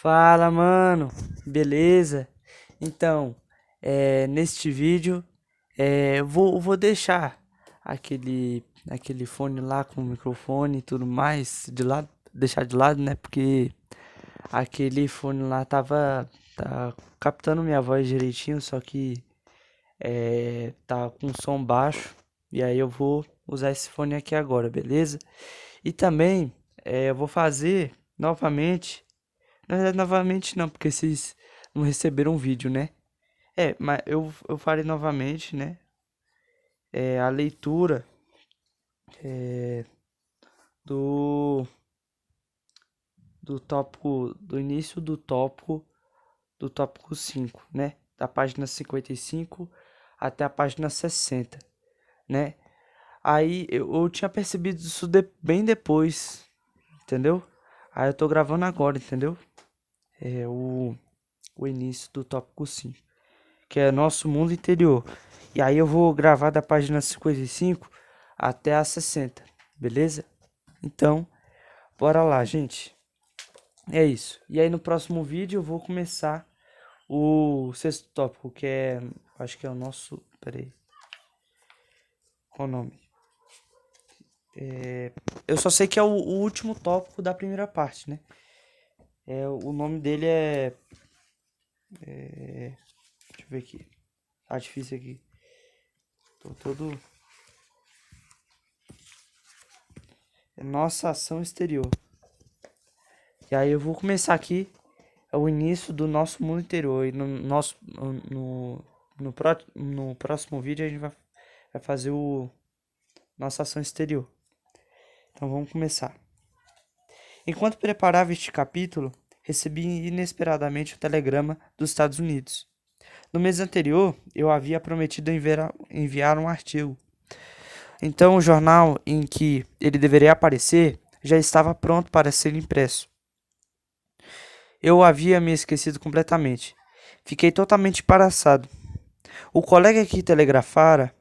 Fala, mano, beleza? Então, neste vídeo, eu vou deixar aquele fone lá com o microfone e tudo mais de lado, deixar de lado, né? Porque aquele fone lá tá captando minha voz direitinho, só que tá com som baixo. E aí eu vou usar esse fone aqui agora, beleza? E também eu vou fazer novamente. Na verdade, novamente não, porque vocês não receberam o vídeo, né? Mas eu farei novamente, né? A leitura é, do, do tópico, do início do tópico 5, né? Da página 55 até a página 60, né? Aí eu tinha percebido isso bem depois, entendeu? Aí eu tô gravando agora, entendeu? É o início do tópico 5, que é nosso mundo interior. E aí eu vou gravar da página 55 até a 60, beleza? Então, bora lá, gente. É isso. E aí no próximo vídeo eu vou começar o sexto tópico, que é, acho que é o nosso, peraí, qual o nome? Eu só sei que é o último tópico da primeira parte, né? O nome dele deixa eu ver aqui. Tá difícil aqui. Tô todo. É nossa ação exterior. E aí eu vou começar aqui o início do nosso mundo interior. E no próximo vídeo a gente vai fazer o nossa ação exterior. Então vamos começar. Enquanto preparava este capítulo, recebi inesperadamente um telegrama dos Estados Unidos. No mês anterior, eu havia prometido enviar um artigo. Então o jornal em que ele deveria aparecer já estava pronto para ser impresso. Eu havia me esquecido completamente. Fiquei totalmente embaraçado. O colega que telegrafara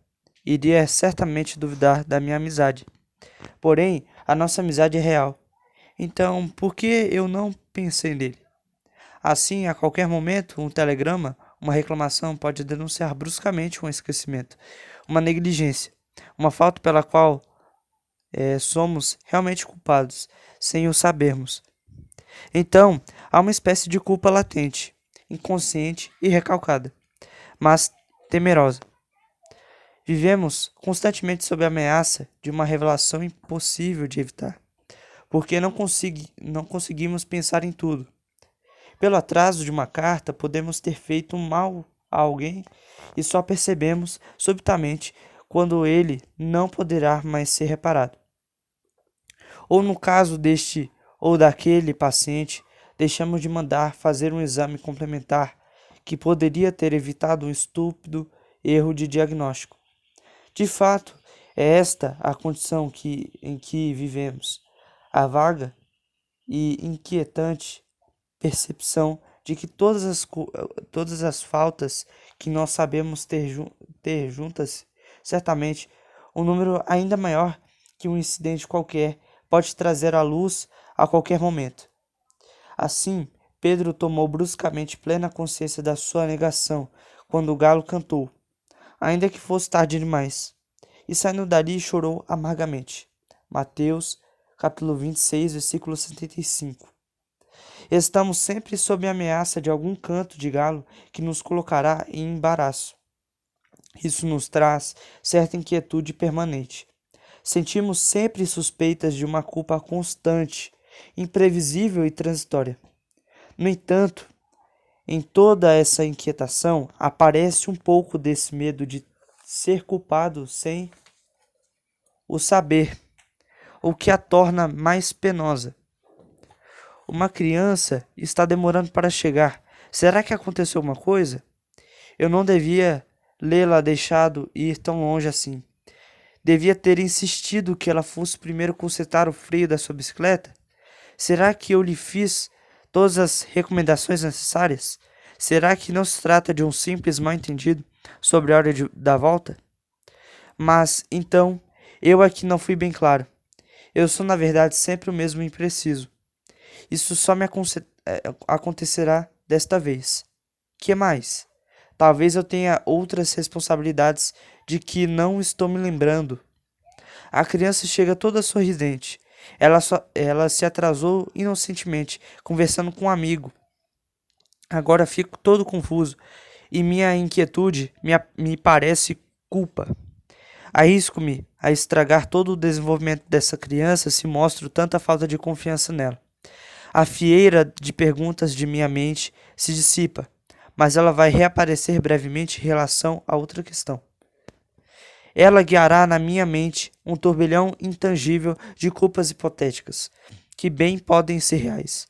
iria certamente duvidar da minha amizade. Porém, a nossa amizade é real. Então, por que eu não pensei nele? Assim, a qualquer momento, um telegrama, uma reclamação pode denunciar bruscamente um esquecimento, uma negligência, uma falta pela qual somos realmente culpados, sem o sabermos. Então, há uma espécie de culpa latente, inconsciente e recalcada, mas temerosa. Vivemos constantemente sob a ameaça de uma revelação impossível de evitar, porque não conseguimos pensar em tudo. Pelo atraso de uma carta, podemos ter feito um mal a alguém e só percebemos subitamente quando ele não poderá mais ser reparado. Ou no caso deste ou daquele paciente, deixamos de mandar fazer um exame complementar que poderia ter evitado um estúpido erro de diagnóstico. De fato, é esta a condição em que vivemos, a vaga e inquietante percepção de que todas as faltas que nós sabemos ter juntas, certamente, um número ainda maior que um incidente qualquer pode trazer à luz a qualquer momento. Assim, Pedro tomou bruscamente plena consciência da sua negação quando o galo cantou, ainda que fosse tarde demais, e saindo dali chorou amargamente. Mateus, capítulo 26, versículo 75. Estamos sempre sob a ameaça de algum canto de galo que nos colocará em embaraço. Isso nos traz certa inquietude permanente. Sentimos sempre suspeitas de uma culpa constante, imprevisível e transitória. No entanto, em toda essa inquietação aparece um pouco desse medo de ser culpado sem o saber, o que a torna mais penosa. Uma criança está demorando para chegar. Será que aconteceu uma coisa? Eu não devia lê-la deixado ir tão longe assim. Devia ter insistido que ela fosse primeiro consertar o freio da sua bicicleta? Será que eu lhe fiz todas as recomendações necessárias? Será que não se trata de um simples mal-entendido sobre a hora da volta? Mas, então, eu aqui não fui bem claro. Eu sou, na verdade, sempre o mesmo impreciso. Isso só me acontecerá desta vez. Que mais? Talvez eu tenha outras responsabilidades de que não estou me lembrando. A criança chega toda sorridente. Ela se atrasou inocentemente, conversando com um amigo. Agora fico todo confuso e minha inquietude me parece culpa. Arrisco-me a estragar todo o desenvolvimento dessa criança se mostro tanta falta de confiança nela. A fieira de perguntas de minha mente se dissipa, mas ela vai reaparecer brevemente em relação a outra questão. Ela guiará na minha mente um turbilhão intangível de culpas hipotéticas, que bem podem ser reais.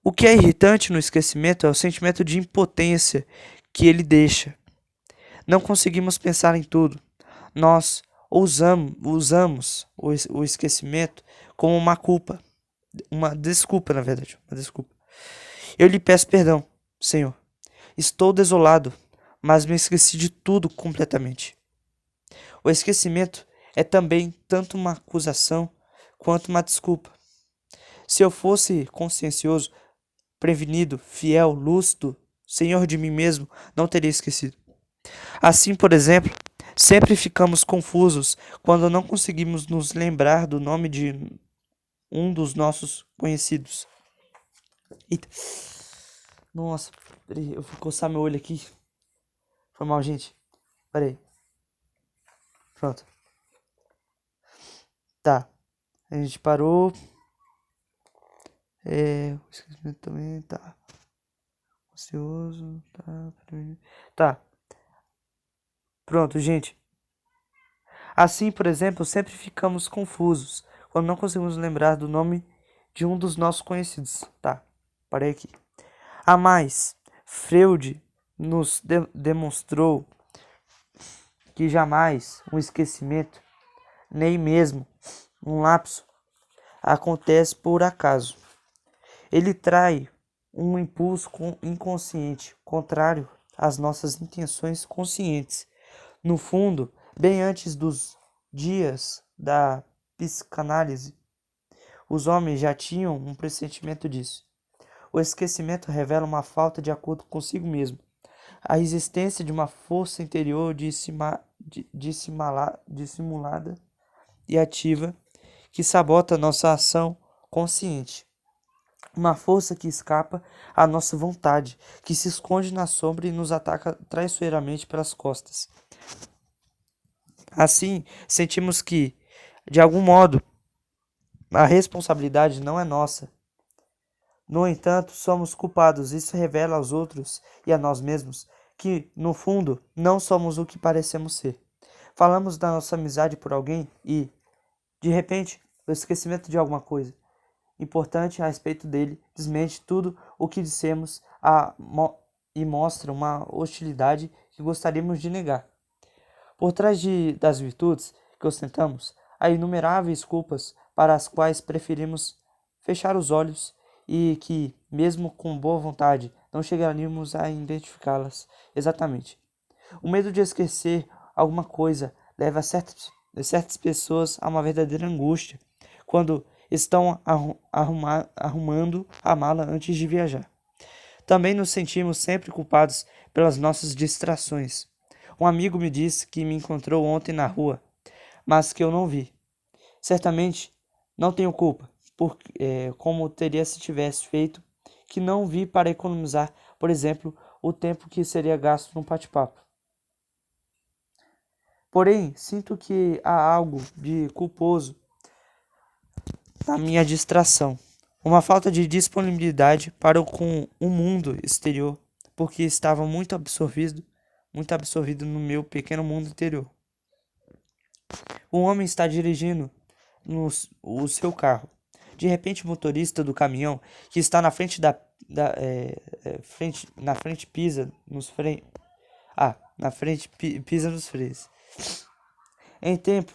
O que é irritante no esquecimento é o sentimento de impotência que ele deixa. Não conseguimos pensar em tudo. Nós usamos o esquecimento como uma culpa. Uma desculpa, na verdade. Uma desculpa. Eu lhe peço perdão, Senhor. Estou desolado, mas me esqueci de tudo completamente. O esquecimento é também tanto uma acusação quanto uma desculpa. Se eu fosse consciencioso, prevenido, fiel, lúcido, senhor de mim mesmo, não teria esquecido. Assim, por exemplo, sempre ficamos confusos quando não conseguimos nos lembrar do nome de um dos nossos conhecidos. Eita. Nossa, peraí, eu vou coçar meu olho aqui. Foi mal, gente. Peraí. Pronto. Tá. A gente parou. O esquecimento também, tá. Ansioso, tá. Tá. Pronto, gente. Assim, por exemplo, sempre ficamos confusos quando não conseguimos lembrar do nome de um dos nossos conhecidos. Tá, parei aqui. A mais, Freud nos demonstrou que jamais um esquecimento, nem mesmo um lapso, acontece por acaso. Ele trai um impulso inconsciente, contrário às nossas intenções conscientes. No fundo, bem antes dos dias da psicanálise, os homens já tinham um pressentimento disso. O esquecimento revela uma falta de acordo consigo mesmo, a existência de uma força interior dissimulada e ativa que sabota nossa ação consciente. Uma força que escapa à nossa vontade, que se esconde na sombra e nos ataca traiçoeiramente pelas costas. Assim, sentimos que, de algum modo, a responsabilidade não é nossa. No entanto, somos culpados. Isso revela aos outros e a nós mesmos que, no fundo, não somos o que parecemos ser. Falamos da nossa amizade por alguém e, de repente, o esquecimento de alguma coisa importante a respeito dele desmente tudo o que dissemos e mostra uma hostilidade que gostaríamos de negar. Por trás das virtudes que ostentamos, há inumeráveis culpas para as quais preferimos fechar os olhos e que, mesmo com boa vontade, não chegaríamos a identificá-las exatamente. O medo de esquecer alguma coisa leva certas pessoas a uma verdadeira angústia quando estão arrumando a mala antes de viajar. Também nos sentimos sempre culpados pelas nossas distrações. Um amigo me disse que me encontrou ontem na rua, mas que eu não vi. Certamente não tenho culpa, como teria se tivesse feito, que não vi para economizar, por exemplo, o tempo que seria gasto num bate-papo. Porém, sinto que há algo de culposo na minha distração, uma falta de disponibilidade para com o mundo exterior, porque estava muito absorvido no meu pequeno mundo interior. Um homem está dirigindo o seu carro. De repente, o motorista do caminhão, que está na frente na frente pisa nos freios. Na frente pisa nos freios. Em tempo,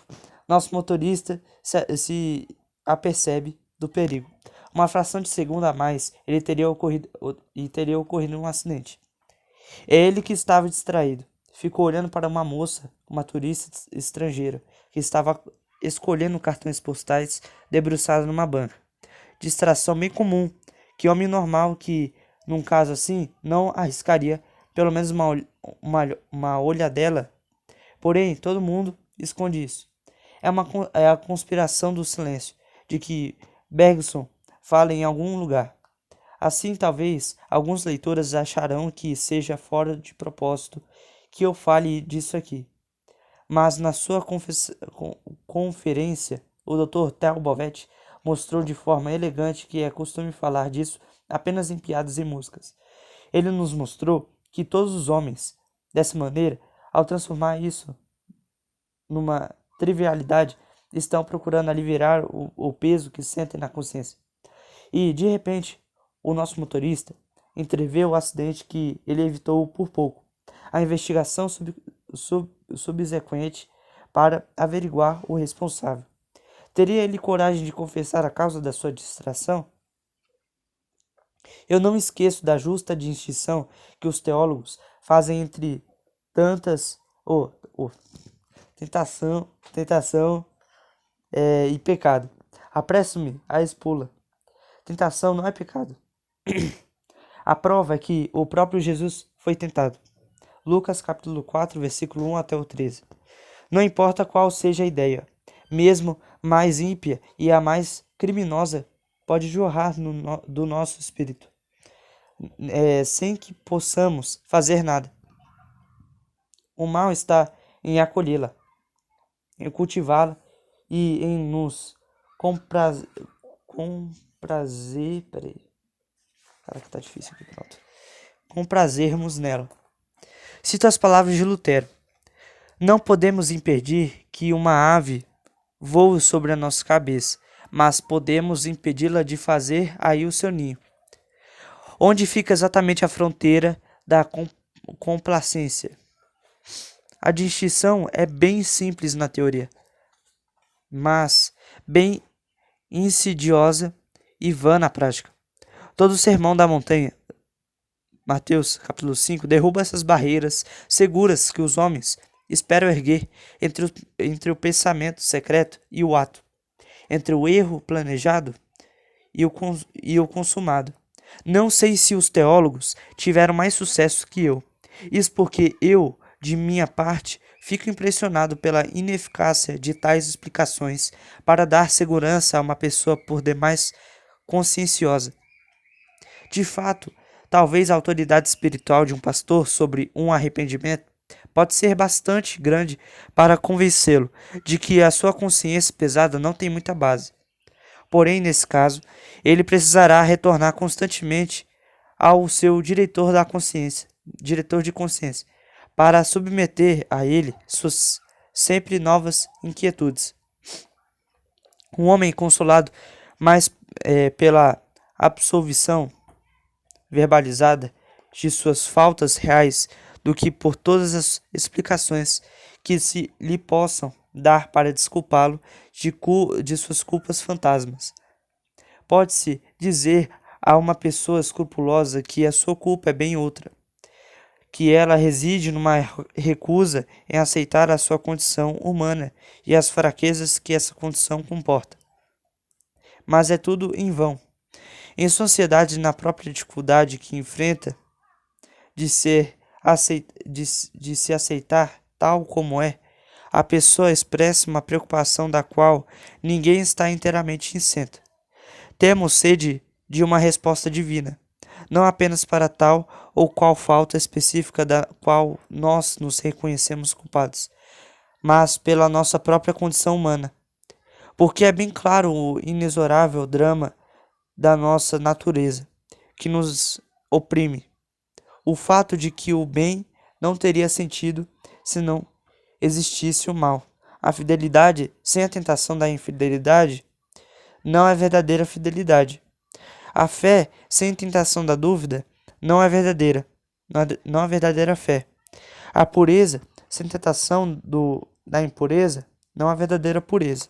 nosso motorista se apercebe do perigo. Uma fração de segundo a mais, teria ocorrido um acidente. É ele que estava distraído. Ficou olhando para uma moça, uma turista estrangeira, que estava escolhendo cartões postais debruçada numa banca. distração bem comum, que homem normal que, num caso assim, não arriscaria pelo menos uma olhadela. Porém, todo mundo esconde isso. É a conspiração do silêncio, de que Bergson fala em algum lugar. Assim, talvez, alguns leitores acharão que seja fora de propósito que eu fale disso aqui. Mas na sua conferência, o Dr. Talbot mostrou de forma elegante que é costume falar disso apenas em piadas e músicas. Ele nos mostrou que todos os homens, dessa maneira, ao transformar isso numa trivialidade, estão procurando aliviar o peso que sentem na consciência. E, de repente, o nosso motorista entrevê o acidente que ele evitou por pouco. A investigação subsequente para averiguar o responsável. Teria ele coragem de confessar a causa da sua distração? Eu não esqueço da justa distinção que os teólogos fazem entre tantas tentação e pecado. Apresso-me a expô-la. Tentação não é pecado. A prova é que o próprio Jesus foi tentado. Lucas capítulo 4, versículo 1 até o 13. Não importa qual seja a ideia, mesmo mais ímpia e a mais criminosa, pode jorrar do nosso espírito, sem que possamos fazer nada. O mal está em acolhê-la, em cultivá-la e em nos comprazermos nela. Cito as palavras de Lutero. Não podemos impedir que uma ave voe sobre a nossa cabeça, mas podemos impedi-la de fazer aí o seu ninho. Onde fica exatamente a fronteira da complacência? A distinção é bem simples na teoria, mas bem insidiosa e vã na prática. Todo o sermão da montanha, Mateus capítulo 5, derruba essas barreiras seguras que os homens esperam erguer entre o pensamento secreto e o ato, entre o erro planejado e o consumado. Não sei se os teólogos tiveram mais sucesso que eu. Isso porque eu, de minha parte, fico impressionado pela ineficácia de tais explicações para dar segurança a uma pessoa por demais conscienciosa. De fato, talvez a autoridade espiritual de um pastor sobre um arrependimento pode ser bastante grande para convencê-lo de que a sua consciência pesada não tem muita base. Porém, nesse caso, ele precisará retornar constantemente ao seu diretor de consciência, para submeter a ele suas sempre novas inquietudes. Um homem consolado mais pela absolvição verbalizada de suas faltas reais do que por todas as explicações que se lhe possam dar para desculpá-lo de suas culpas fantasmas. Pode-se dizer a uma pessoa escrupulosa que a sua culpa é bem outra, que ela reside numa recusa em aceitar a sua condição humana e as fraquezas que essa condição comporta. Mas é tudo em vão. Em sociedade, na própria dificuldade que enfrenta de se aceitar tal como é, a pessoa expressa uma preocupação da qual ninguém está inteiramente isento. Temos sede de uma resposta divina, não apenas para tal ou qual falta específica da qual nós nos reconhecemos culpados, mas pela nossa própria condição humana. Porque é bem claro o inexorável drama da nossa natureza, que nos oprime. O fato de que o bem não teria sentido se não existisse o mal. A fidelidade sem a tentação da infidelidade não é verdadeira fidelidade. A fé sem tentação da dúvida não é verdadeira, não é verdadeira fé. A pureza sem tentação da impureza não é verdadeira pureza.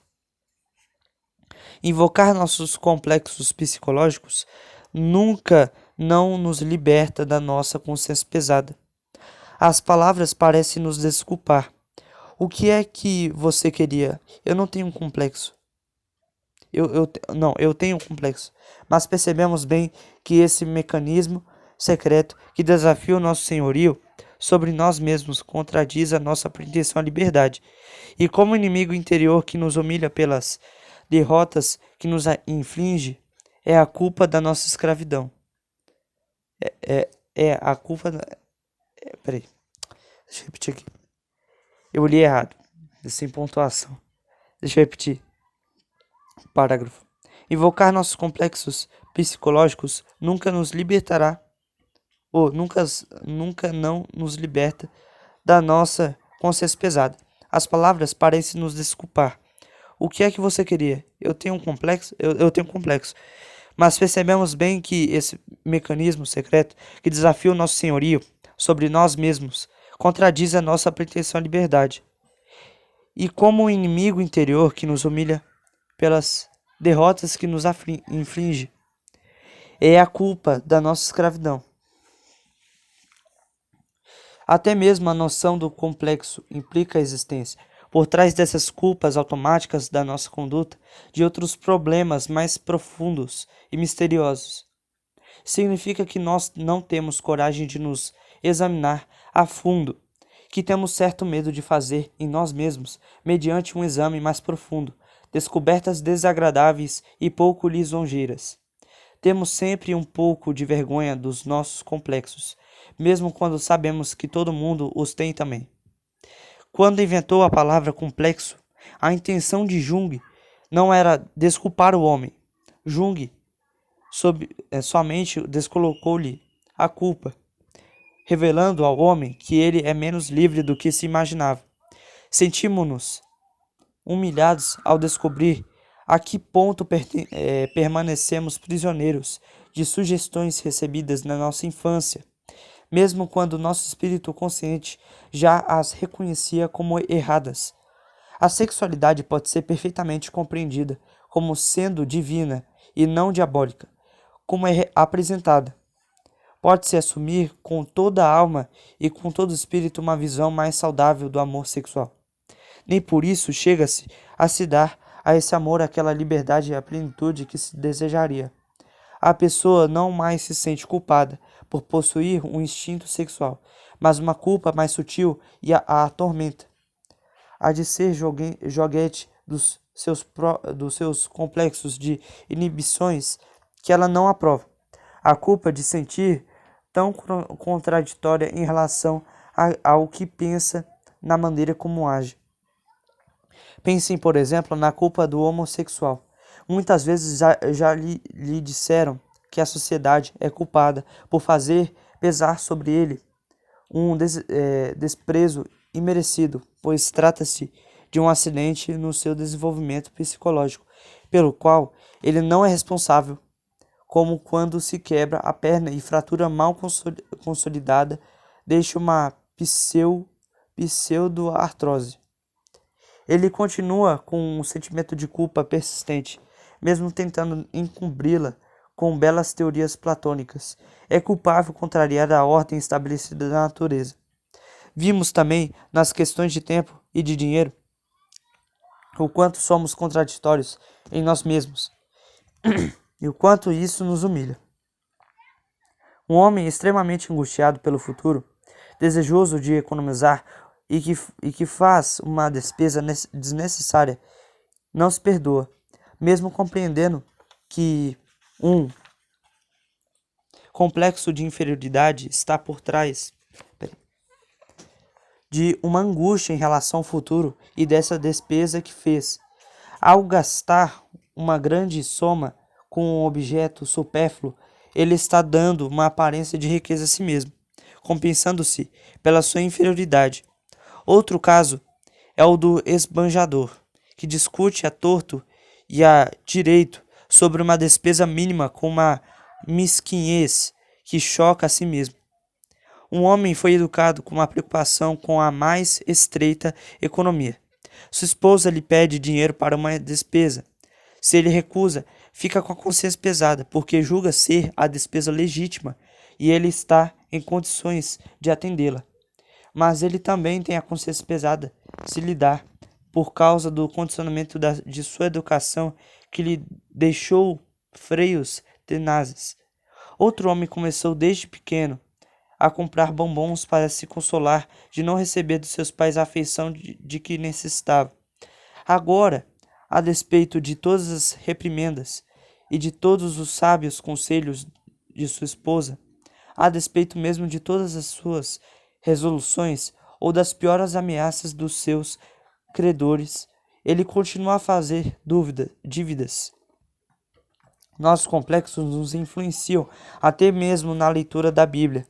Invocar nossos complexos psicológicos nunca não nos liberta da nossa consciência pesada. As palavras parecem nos desculpar. O que é que você queria? Eu não tenho um complexo. eu tenho um complexo, mas percebemos bem que esse mecanismo secreto que desafia o nosso senhorio sobre nós mesmos contradiz a nossa pretensão à liberdade. E como inimigo interior que nos humilha pelas derrotas que nos inflige, é a culpa da nossa escravidão. É a culpa da... Peraí, deixa eu repetir aqui. Eu li errado, sem pontuação. Deixa eu repetir. Parágrafo. Invocar nossos complexos psicológicos nunca nos libertará, ou nunca não nos liberta da nossa consciência pesada. As palavras parecem nos desculpar. O que é que você queria? Eu tenho um complexo? Eu tenho um complexo. Mas percebemos bem que esse mecanismo secreto que desafia o nosso senhorio sobre nós mesmos contradiz a nossa pretensão à liberdade. E como o inimigo interior que nos humilha pelas derrotas que nos inflige, é a culpa da nossa escravidão. Até mesmo a noção do complexo implica a existência, por trás dessas culpas automáticas da nossa conduta, de outros problemas mais profundos e misteriosos. Significa que nós não temos coragem de nos examinar a fundo, que temos certo medo de fazer em nós mesmos, mediante um exame mais profundo, descobertas desagradáveis e pouco lisonjeiras. Temos sempre um pouco de vergonha dos nossos complexos, mesmo quando sabemos que todo mundo os tem também. Quando inventou a palavra complexo, a intenção de Jung não era desculpar o homem. Jung somente descolocou-lhe a culpa, revelando ao homem que ele é menos livre do que se imaginava. Sentimos-nos humilhados ao descobrir a que ponto permanecemos prisioneiros de sugestões recebidas na nossa infância, mesmo quando nosso espírito consciente já as reconhecia como erradas. A sexualidade pode ser perfeitamente compreendida como sendo divina e não diabólica, como é apresentada. Pode-se assumir com toda a alma e com todo o espírito uma visão mais saudável do amor sexual. Nem por isso chega-se a se dar a esse amor aquela liberdade e a plenitude que se desejaria. A pessoa não mais se sente culpada por possuir um instinto sexual, mas uma culpa mais sutil e a atormenta. Há de ser joguete dos seus complexos de inibições que ela não aprova. A culpa de sentir tão contraditória em relação ao que pensa na maneira como age. Pensem, por exemplo, na culpa do homossexual. Muitas vezes já lhe disseram que a sociedade é culpada por fazer pesar sobre ele um desprezo imerecido, pois trata-se de um acidente no seu desenvolvimento psicológico, pelo qual ele não é responsável, como quando se quebra a perna e fratura mal consolidada deixa uma pseudoartrose. Ele continua com um sentimento de culpa persistente, mesmo tentando encobri-la com belas teorias platônicas. É culpável contrariar a ordem estabelecida da natureza. Vimos também, nas questões de tempo e de dinheiro, o quanto somos contraditórios em nós mesmos e o quanto isso nos humilha. Um homem extremamente angustiado pelo futuro, desejoso de economizar e que faz uma despesa desnecessária, não se perdoa, mesmo compreendendo que um complexo de inferioridade está por trás de uma angústia em relação ao futuro e dessa despesa que fez. Ao gastar uma grande soma com um objeto supérfluo, ele está dando uma aparência de riqueza a si mesmo, compensando-se pela sua inferioridade. Outro caso é o do esbanjador, que discute a torto e a direito sobre uma despesa mínima com uma mesquinhez que choca a si mesmo. Um homem foi educado com uma preocupação com a mais estreita economia. Sua esposa lhe pede dinheiro para uma despesa. Se ele recusa, fica com a consciência pesada, porque julga ser a despesa legítima e ele está em condições de atendê-la. Mas ele também tem a consciência pesada se lhe dá, por causa do condicionamento de sua educação que lhe deixou freios tenazes. Outro homem começou desde pequeno a comprar bombons para se consolar de não receber dos seus pais a afeição de que necessitava. Agora, a despeito de todas as reprimendas e de todos os sábios conselhos de sua esposa, a despeito mesmo de todas as suas resoluções ou das piores ameaças dos seus credores, ele continua a fazer dívidas. Nossos complexos nos influenciam até mesmo na leitura da Bíblia,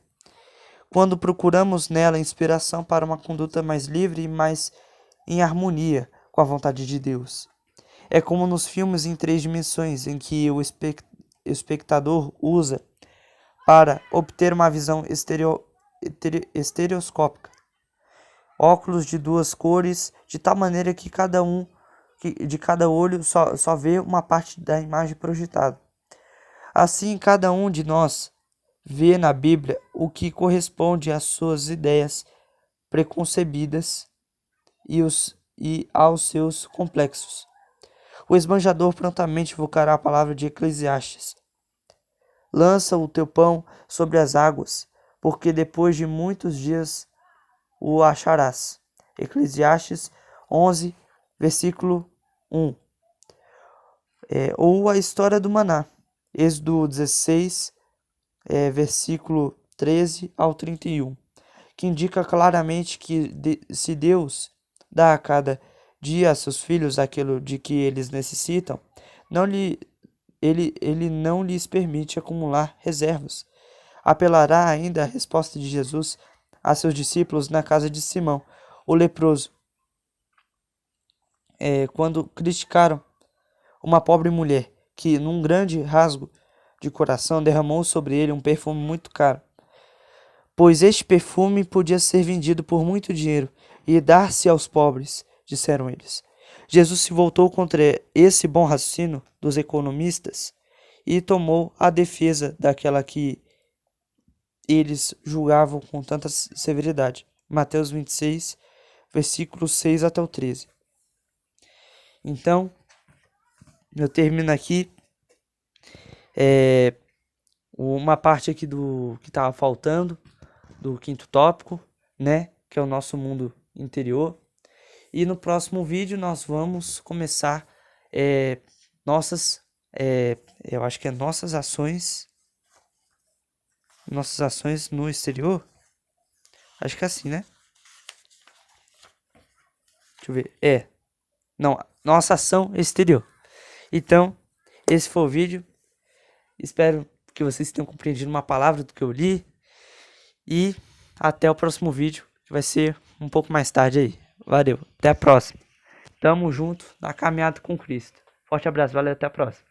quando procuramos nela inspiração para uma conduta mais livre e mais em harmonia com a vontade de Deus. É como nos filmes em 3 dimensões, em que o espectador usa para obter uma visão estereoscópica óculos de 2 cores, de tal maneira que de cada olho só vê uma parte da imagem projetada. Assim, cada um de nós vê na Bíblia o que corresponde às suas ideias preconcebidas e aos seus complexos. O esbanjador prontamente invocará a palavra de Eclesiastes. Lança o teu pão sobre as águas, porque depois de muitos dias o acharás. Eclesiastes 11, versículo 1. Ou a história do maná. Êxodo 16, versículo 13 ao 31, que indica claramente que se Deus dá a cada dia a seus filhos aquilo de que eles necessitam, ele não lhes permite acumular reservas. Apelará ainda à resposta de Jesus a seus discípulos na casa de Simão, o leproso, quando criticaram uma pobre mulher que, num grande rasgo de coração, derramou sobre ele um perfume muito caro, pois este perfume podia ser vendido por muito dinheiro e dar-se aos pobres, disseram eles. Jesus se voltou contra esse bom raciocínio dos economistas e tomou a defesa daquela que eles julgavam com tanta severidade. Mateus 26, versículos 6 até o 13. Então, eu termino aqui uma parte aqui do que estava faltando, do 5º tópico, né? Que é o nosso mundo interior. E no próximo vídeo nós vamos começar eu acho que é nossas ações no exterior. Acho que é assim, né? Deixa eu ver. Não, nossa ação exterior. Então, esse foi o vídeo. Espero que vocês tenham compreendido uma palavra do que eu li. E até o próximo vídeo, que vai ser um pouco mais tarde aí. Valeu, até a próxima. Tamo junto na caminhada com Cristo. Forte abraço, valeu, até a próxima.